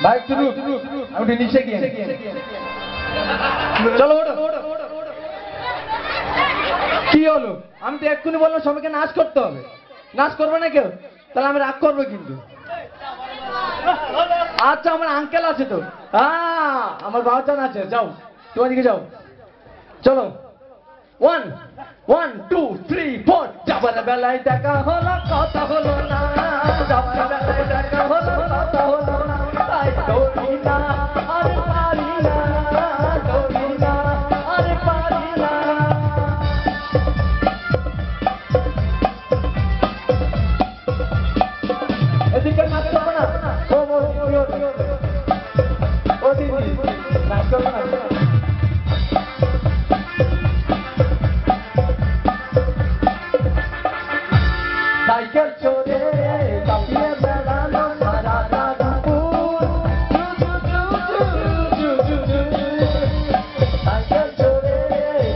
ভাই একটু রুক, আমি নিচে গিয়ে চলো ওঠো। কি হলো? আমি তো এক্ষুনি বললাম সবাইকে নাচ করতে হবে। নাচ করবে না কেউ? তাহলে আমি রাগ করবো কিন্তু। আচ্ছা আমার আঙ্কেল আছে তো, হ্যাঁ আমার বাবাচান আছে, যাও তোমার দিকে যাও, চলো 1 1 2 3 4। যাবার বেলায় দেখা হলো কথা হলো না, যাবার বেলায় দেখা হলো কথা হলো না, তাই দৌড়ি না আর পারি না, দৌড়ি না আর পারি না। এদিকে নাচ করবো না, ও দিদি নাচ করবো না। সাইকেল চড়ে কাপিয়ে বেড়ানো সারাটা দুপুর, সাইকেল চড়ে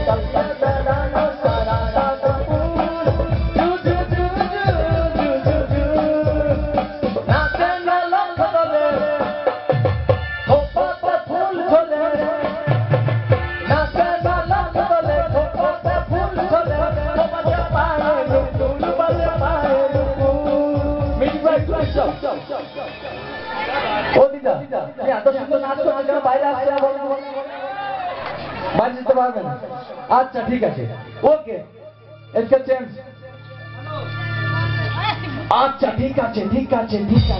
কাপিয়ে বেড়ানো সারাটা দুপুর, নাচে না লক্ষ তলে খোপাতে ফুল ঝোলে, নাচে না লক্ষ তলে খোপাতে ফুল ঝোলে, খোপাতে পায়ে নতুন বাজে পায়ে। ও দিদা তুমি এত সুন্দর নাচ করছো কেন? বাইরে আসছে না, বাইরে যেতে পারবে না? আচ্ছা ঠিক আছে, ওকে এসকে চেঞ্জ। আচ্ছা ঠিক আছে ঠিক আছে ঠিক আছে।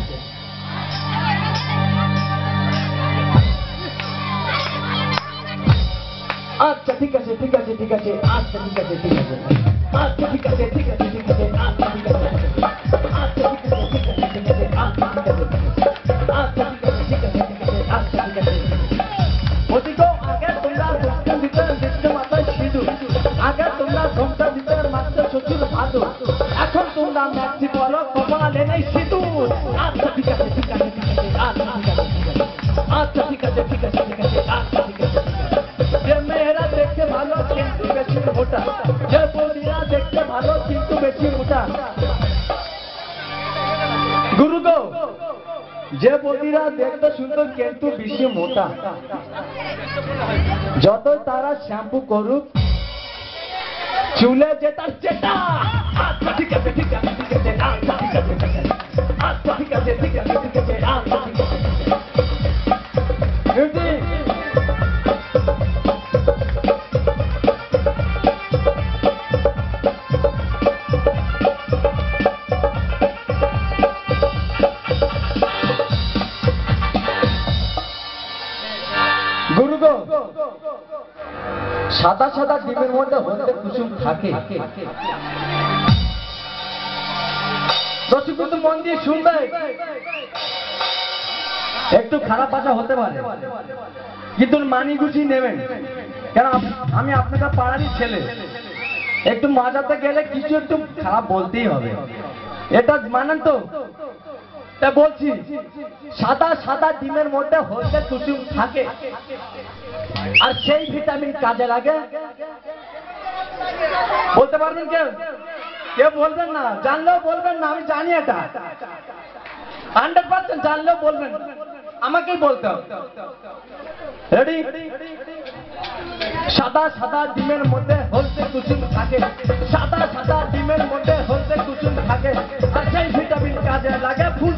আচ্ছা ঠিক আছে ঠিক আছে ঠিক আছে। আচ্ছা ঠিক আছে ঠিক আছে। আচ্ছা ঠিক আছে ঠিক আছে ঠিক আছে। আচ্ছা ঠিক আছে। আচ্ছা ঠিক আছে ঠিক আছে ঠিক আছে। আচ্ছা ঠিক আছে। আচ্ছা ঠিক আছে ঠিক আছে ঠিক আছে। আচ্ছা ঠিক আছে। ওদিকে আগে তোমরা ঘুমটা ভিতরে দেখতে মাথায় সিঁদুর, আগে তোমরা ঘুমটা ভিতরে মাথায় শ্বশুর ভাদু, এখন তোমরা ম্যাক্সি পরো কপালে নেই সিঁদুর। আচ্ছা ঠিক আছে ঠিক আছে ঠিক আছে। আচ্ছা ঠিক আছে ঠিক আছে। আচ্ছা ঠিক আছে ঠিক আছে ঠিক আছে। আচ্ছা ঠিক আছে। যে মেয়েরা দেখতে ভালো কিন্তু বেশি মোটা, যে বৌদিরা দেখতে ভালো কিন্তু বেশি মোটা। গুরু গো, যে বৌদিরা দেখতে সুন্দর কিন্তু বেশি মোটা, যত তারা শ্যাম্পু করুক চুলে যে তার চেটা। আচ্ছা ঠিক আছে ঠিক আছে ঠিক আছে। আচ্ছা ঠিক আছে ঠিক আছে। আচ্ছা ঠিক আছে ঠিক আছে ঠিক আছে। আচ্ছা ঠিক আছে। গুরু গো, সাদা সাদা ডিমের মধ্যে হলদে কুসুম থাকে। দর্শক কিন্তু মন দিয়ে শুনবে, একটু খারাপ ভাষা হতে পারে কিন্তু মানি গুছিয়ে নেবেন, কেন আমি আপনাকে পাড়ারই ছেলে, একটু মাজাতে গেলে কিছু একটু খারাপ বলতেই হবে, এটা মানেন তো? তা বলছি সাদা সাদা ডিমের মধ্যে হলদে কুসুম থাকে, আর সেই ভিটামিন কাজে লাগে। বলতে পারবেন কেউ? কেউ বলবেন না, জানলেও বলবেন না, আমি জানি এটা 100% জানলেও বলবেন, আমাকেই বলতে হবে। রেডি? সাদা সাদা ডিমের মধ্যে হলদে কুসুম থাকে, সাদা সাদা ডিমের মধ্যে হলদে কুসুম থাকে, আর সেই ভিটামিন কাজে লাগে ফুল